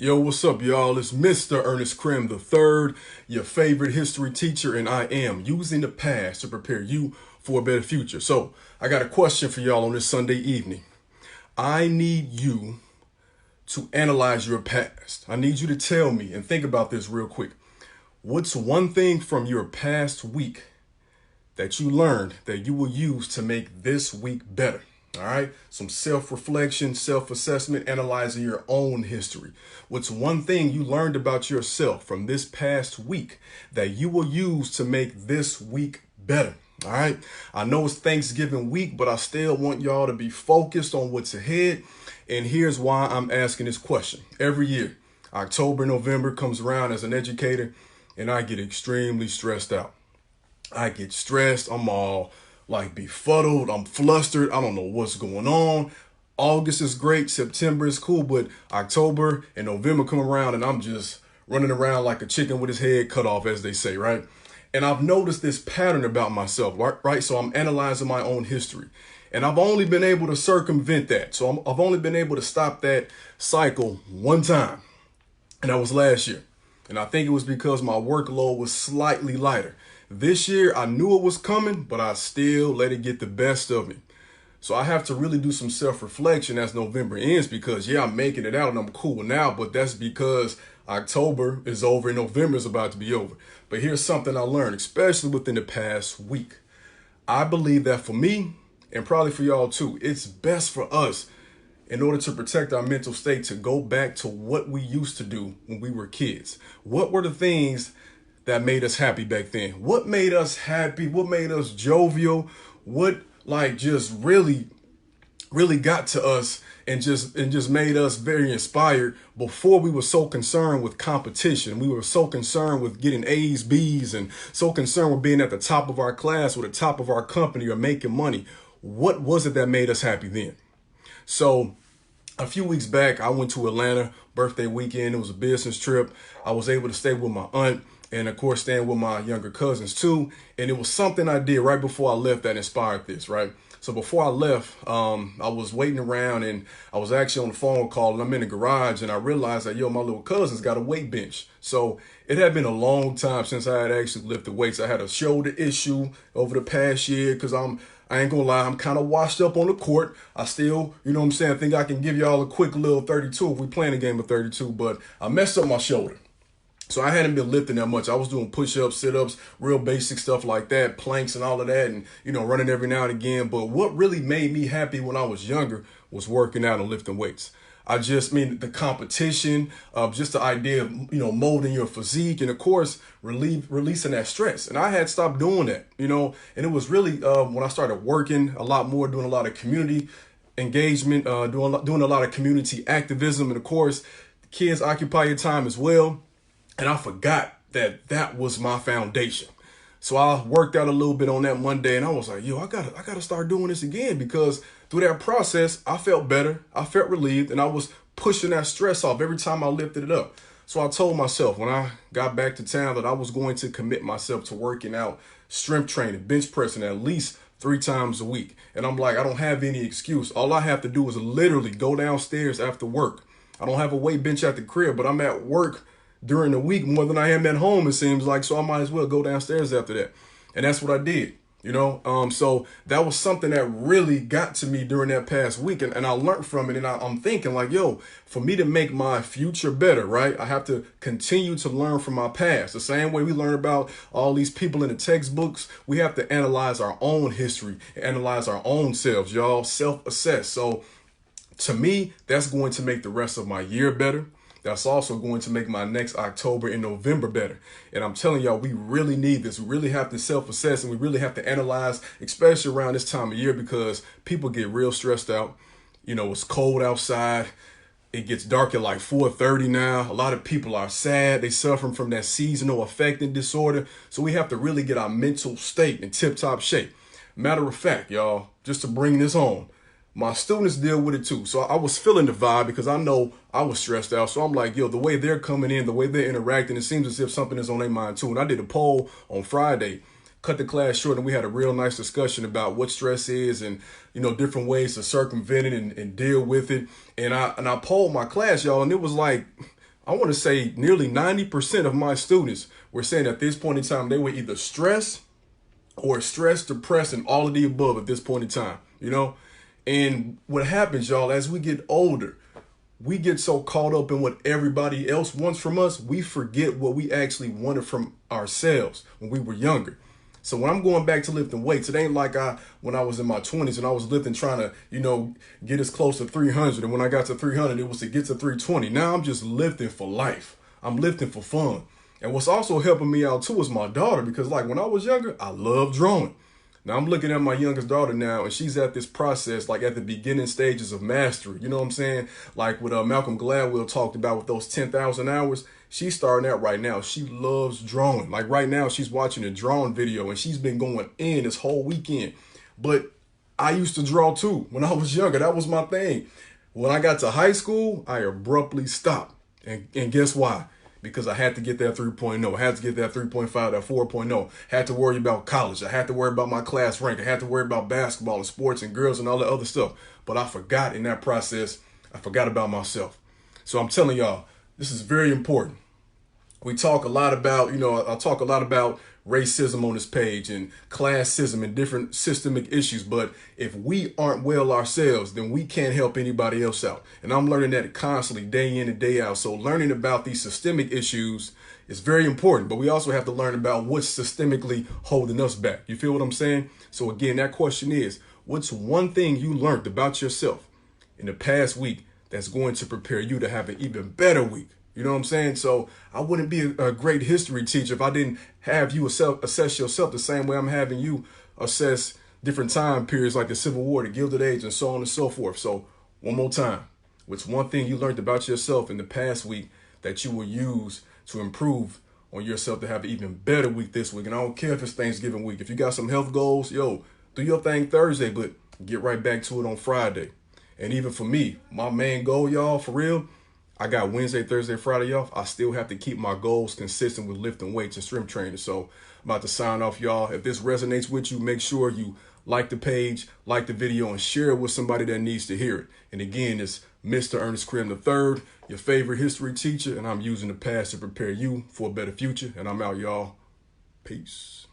Yo, what's up, y'all? It's Mr. Ernest Krim III, your favorite history teacher, and I am using the past to prepare you for a better future. So, I got a question for y'all on this Sunday evening. I need you to analyze your past. I need you to tell me and think about this real quick. What's one thing from your past week that you learned that you will use to make this week better? All right. Some self-reflection, self-assessment, analyzing your own history. What's one thing you learned about yourself from this past week that you will use to make this week better? All right. I know it's Thanksgiving week, but I still want y'all to be focused on what's ahead. And here's why I'm asking this question. Every year, October, November comes around as an educator, and I get extremely stressed out. I get stressed. I'm all like befuddled. I'm flustered. I don't know what's going on. August is great. September is cool. But October and November come around and I'm just running around like a chicken with his head cut off, as they say, right? And I've noticed this pattern about myself, right? So I'm analyzing my own history. And I've only been able to circumvent that. So I've only been able to stop that cycle one time. And that was last year. And I think it was because my workload was slightly lighter. This year, I knew it was coming, but I still let it get the best of me. So I have to really do some self-reflection as November ends because, yeah, I'm making it out and I'm cool now, but that's because October is over and November is about to be over. But here's something I learned, especially within the past week. I believe that for me, and probably for y'all too, it's best for us in order to protect our mental state to go back to what we used to do when we were kids. What were the things that made us happy back then? What made us happy? What made us jovial? What just really got to us and just made us very inspired before we were so concerned with competition. We were so concerned with getting A's, B's, and so concerned with being at the top of our class or the top of our company or making money. What was it that made us happy then? So a few weeks back, I went to Atlanta, birthday weekend. It was a business trip. I was able to stay with my aunt and, of course, staying with my younger cousins, too. And it was something I did right before I left that inspired this, right? So before I left, I was waiting around and I was actually on the phone call and I'm in the garage and I realized that, my little cousin's got a weight bench. So it had been a long time since I had actually lifted weights. I had a shoulder issue over the past year because I ain't gonna lie, I'm kind of washed up on the court. I still, I think I can give y'all a quick little 32 if we playing a game of 32, but I messed up my shoulder. So I hadn't been lifting that much. I was doing push-ups, sit-ups, real basic stuff like that, planks and all of that, and, running every now and again. But what really made me happy when I was younger was working out and lifting weights. The competition, just the idea of, molding your physique and, of course, releasing that stress. And I had stopped doing that, and it was really when I started working a lot more, doing a lot of community engagement, doing a lot of community activism. And, of course, kids occupy your time as well. And I forgot that was my foundation. So I worked out a little bit on that Monday and I was like, I gotta start doing this again because through that process, I felt better. I felt relieved and I was pushing that stress off every time I lifted it up. So I told myself when I got back to town that I was going to commit myself to working out, strength training, bench pressing at least 3 times a week. And I'm like, I don't have any excuse. All I have to do is literally go downstairs after work. I don't have a weight bench at the crib, but I'm at work during the week more than I am at home, it seems like. So I might as well go downstairs after that. And that's what I did, So that was something that really got to me during that past week. And I learned from it. And I'm thinking like, for me to make my future better, right? I have to continue to learn from my past. The same way we learn about all these people in the textbooks, we have to analyze our own history, analyze our own selves, y'all, self-assess. So to me, that's going to make the rest of my year better. That's also going to make my next October and November better. And I'm telling y'all, we really need this. We really have to self-assess and we really have to analyze, especially around this time of year because people get real stressed out. It's cold outside. It gets dark at like 4:30 now. A lot of people are sad. They suffering from that seasonal affective disorder. So we have to really get our mental state in tip-top shape. Matter of fact, y'all, just to bring this home, my students deal with it too. So I was feeling the vibe because I know I was stressed out. So I'm like, the way they're coming in, the way they're interacting, it seems as if something is on their mind too. And I did a poll on Friday, cut the class short, and we had a real nice discussion about what stress is and, different ways to circumvent it and deal with it. And I polled my class, y'all, and it was like I want to say nearly 90% of my students were saying at this point in time, they were either stressed or stressed, depressed, and all of the above at this point in time, you know? And what happens, y'all, as we get older, we get so caught up in what everybody else wants from us, we forget what we actually wanted from ourselves when we were younger. So when I'm going back to lifting weights, it ain't like when I was in my 20s and I was lifting trying to, get as close to 300. And when I got to 300, it was to get to 320. Now I'm just lifting for life. I'm lifting for fun. And what's also helping me out too is my daughter, because like when I was younger, I loved drawing. Now I'm looking at my youngest daughter now, and she's at this process, like at the beginning stages of mastery. You know what I'm saying? Like what Malcolm Gladwell talked about with those 10,000 hours. She's starting out right now. She loves drawing. Like right now, she's watching a drawing video, and she's been going in this whole weekend. But I used to draw too when I was younger. That was my thing. When I got to high school, I abruptly stopped. And guess why? Because I had to get that 3.0. I had to get that 3.5, that 4.0. Had to worry about college. I had to worry about my class rank. I had to worry about basketball and sports and girls and all that other stuff. But I forgot in that process, I forgot about myself. So I'm telling y'all, this is very important. We talk a lot about, I talk a lot about racism on this page and classism and different systemic issues. But if we aren't well ourselves, then we can't help anybody else out. And I'm learning that constantly, day in and day out. So learning about these systemic issues is very important. But we also have to learn about what's systemically holding us back. You feel what I'm saying? So again, that question is, what's one thing you learned about yourself in the past week that's going to prepare you to have an even better week? You know what I'm saying? So I wouldn't be a great history teacher if I didn't have you assess yourself the same way I'm having you assess different time periods like the Civil War, the Gilded Age, and so on and so forth. So one more time, what's one thing you learned about yourself in the past week that you will use to improve on yourself to have an even better week this week? And I don't care if it's Thanksgiving week. If you got some health goals, do your thing Thursday, but get right back to it on Friday. And even for me, my main goal, y'all, for real, I got Wednesday, Thursday, Friday off. I still have to keep my goals consistent with lifting weights and strength training. So I'm about to sign off, y'all. If this resonates with you, make sure you like the page, like the video, and share it with somebody that needs to hear it. And again, it's Mr. Ernest Krim III, your favorite history teacher, and I'm using the past to prepare you for a better future. And I'm out, y'all. Peace.